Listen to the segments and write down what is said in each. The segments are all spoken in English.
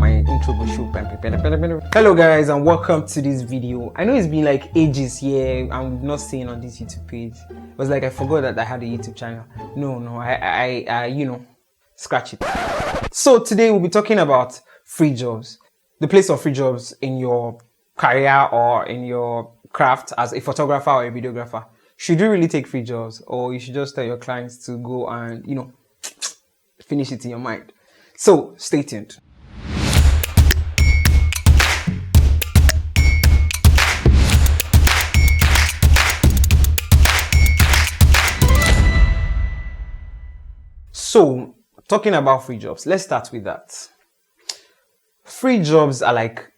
my intro go show. Hello guys and welcome to this video. I know it's been like ages here and we've not seen on this YouTube page. It was like I forgot that I had a YouTube channel. No, I you know, scratch it. So today we'll be talking about free jobs. The place of free jobs in your career or in your craft as a photographer or a videographer. Should you really take free jobs, or you should just tell your clients to go and, you know, finish it in your mind? So stay tuned. So talking about free jobs, let's start with that. Free jobs are like,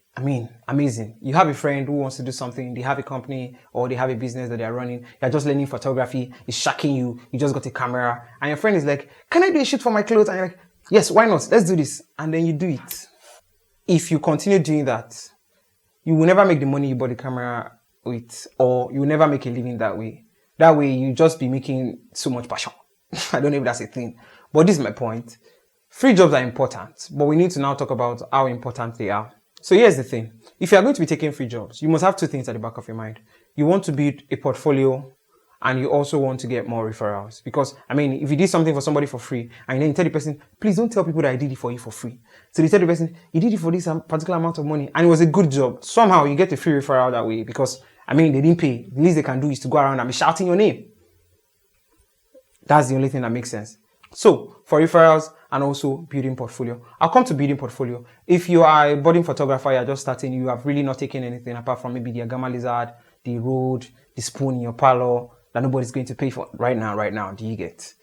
amazing. You have a friend who wants to do something, they have a company or they have a business that they're running, you're just learning photography, it's shocking you, you just got a camera, and your friend is like, can I do a shoot for my clothes? And you're like, yes, why not? Let's do this. And then you do it. If you continue doing that, you will never make the money you bought the camera with, or you will never make a living that way. That way, you just be making so much passion. I don't know if that's a thing, but this is my point. Free jobs are important, but we need to now talk about how important they are. So here's the thing. If you are going to be taking free jobs, you must have two things at the back of your mind. You want to build a portfolio and you also want to get more referrals. Because, if you did something for somebody for free and then you tell the person, please don't tell people that I did it for you for free. So they tell the person, you did it for this particular amount of money and it was a good job. Somehow you get a free referral that way because, they didn't pay. The least they can do is to go around and be shouting your name. That's the only thing that makes sense. So for referrals and also building portfolio, I'll come to building portfolio. If you are a budding photographer, you're just starting, you have really not taken anything apart from maybe the Agama lizard, the road, the spoon in your parlor that nobody's going to pay for right now, do you get?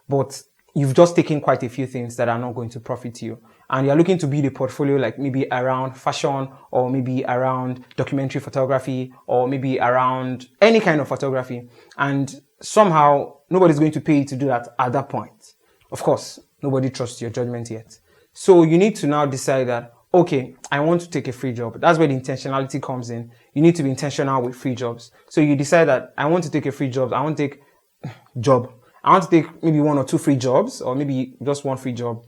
But you've just taken quite a few things that are not going to profit you. And you're looking to build a portfolio like maybe around fashion or maybe around documentary photography or maybe around any kind of photography. And somehow nobody's going to pay you to do that at that point. Of course, nobody trusts your judgment yet. So you need to now decide that, okay, I want to take a free job. That's where the intentionality comes in. You need to be intentional with free jobs. So you decide that I want to take a free job. I want to take maybe one or two free jobs or maybe just one free job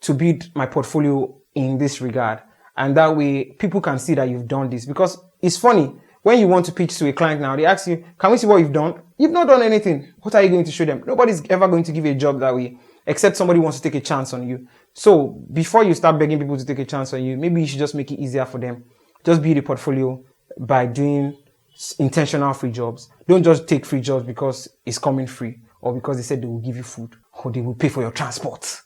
to build my portfolio in this regard. And that way people can see that you've done this. Because it's funny, when you want to pitch to a client now, they ask you, can we see what you've done? You've not done anything. What are you going to show them? Nobody's ever going to give you a job that way, except somebody wants to take a chance on you. So before you start begging people to take a chance on you, maybe you should just make it easier for them. Just build a portfolio by doing intentional free jobs. Don't just take free jobs because it's coming free or because they said they will give you food or they will pay for your transport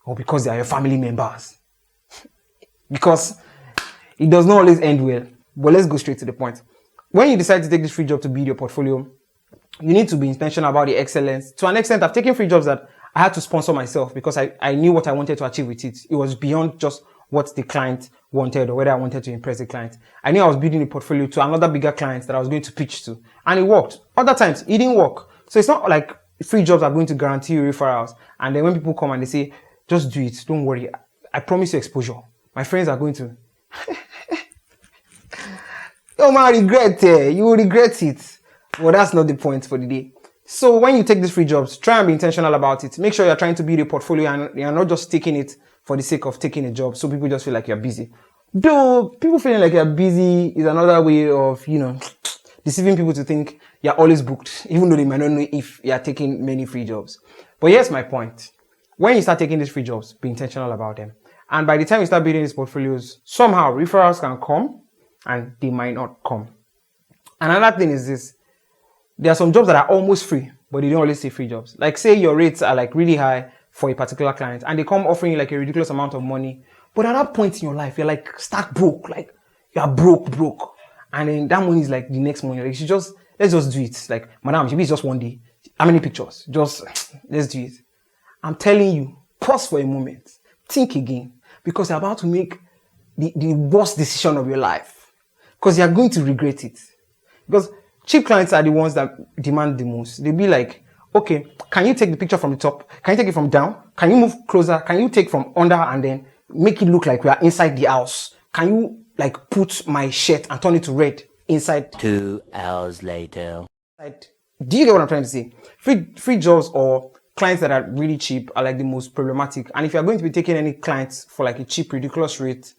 or because they are your family members. Because it does not always end well. But let's go straight to the point. When you decide to take this free job to build your portfolio, you need to be intentional about the excellence. To an extent, I've taken free jobs that I had to sponsor myself because I knew what I wanted to achieve with it. It was beyond just what the client wanted or whether I wanted to impress the client. I knew I was building a portfolio to another bigger client that I was going to pitch to. And it worked. Other times, it didn't work. So it's not like free jobs are going to guarantee you referrals. And then when people come and they say, just do it, don't worry, I promise you exposure. My friends are going to... Oh man, regret it. You will regret it. Well, that's not the point for the day. So when you take these free jobs, try and be intentional about it. Make sure you're trying to build a portfolio and you're not just taking it for the sake of taking a job so people just feel like you're busy. Though people feeling like you're busy is another way of, deceiving people to think you're always booked, even though they might not know if you're taking many free jobs. But here's my point. When you start taking these free jobs, be intentional about them. And by the time you start building these portfolios, somehow referrals can come and they might not come. Another thing is this. There are some jobs that are almost free, but they don't always say free jobs. Like say your rates are like really high for a particular client and they come offering you like a ridiculous amount of money. But at that point in your life, you're like stark broke, like you're broke. And then that money is like the next money. Like let's just do it. Like, madam, maybe it's just one day. How many pictures? Let's do it. I'm telling you, pause for a moment. Think again. Because you're about to make the worst decision of your life. Because you're going to regret it. Because cheap clients are the ones that demand the most. They'll be like, okay, can you take the picture from the top? Can you take it from down? Can you move closer? Can you take from under and then make it look like we are inside the house? Can you like put my shirt and turn it to red inside? 2 hours later. Do you get what I'm trying to say? Free jobs or clients that are really cheap are like the most problematic. And if you're going to be taking any clients for like a cheap, ridiculous rate,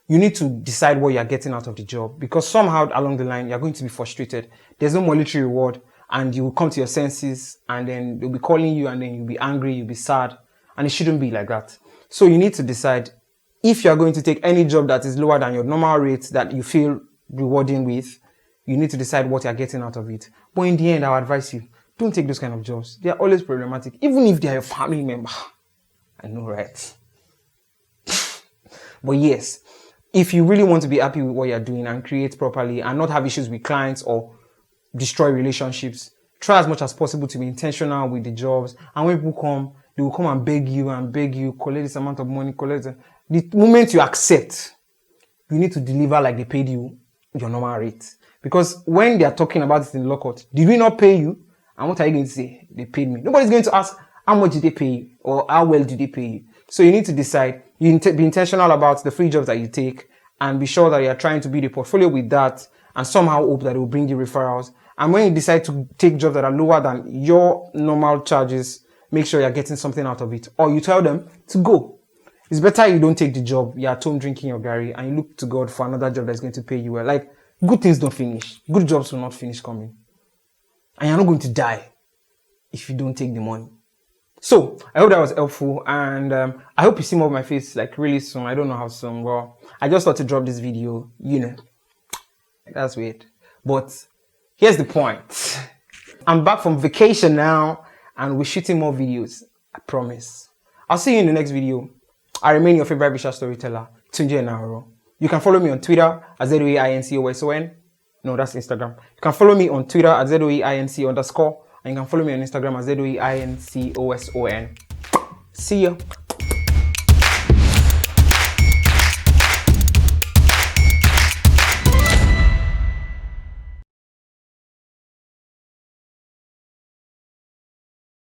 you need to decide what you're getting out of the job, because somehow along the line, you're going to be frustrated. There's no monetary reward, and you will come to your senses, and then they'll be calling you, and then you'll be angry, you'll be sad, and it shouldn't be like that. So you need to decide if you're going to take any job that is lower than your normal rate that you feel rewarding with. You need to decide what you're getting out of it. But in the end, I'll advise you, don't take those kind of jobs. They're always problematic, even if they're a family member. I know, right? But yes, if you really want to be happy with what you're doing and create properly and not have issues with clients or destroy relationships, try as much as possible to be intentional with the jobs. And when people come, they will come and beg you, collect this amount of money, collect it. The moment you accept, you need to deliver like they paid you your normal rate. Because when they are talking about it in the lockout, did we not pay you? And what are you going to say? They paid me. Nobody's going to ask, how much did they pay you? Or how well did they pay you? So you need to decide, be intentional about the free jobs that you take, and be sure that you're trying to build a portfolio with that, and somehow hope that it will bring you referrals. And when you decide to take jobs that are lower than your normal charges, make sure you're getting something out of it. Or you tell them to go. It's better you don't take the job, you're at home drinking your gari, and you look to God for another job that's going to pay you well. Like, good things don't finish. Good jobs will not finish coming. And you're not going to die if you don't take the money. So, I hope that was helpful, and I hope you see more of my face like really soon. I don't know how soon, but I just thought to drop this video, That's weird. But here's the point. I'm back from vacation now, and we're shooting more videos. I promise. I'll see you in the next video. I remain your favorite visual storyteller, Tunji Enahoro. You can follow me on Twitter at ZOEINCOSON. No, that's Instagram. You can follow me on Twitter at ZOEINC_, and you can follow me on Instagram at ZOEINCOSON. See ya.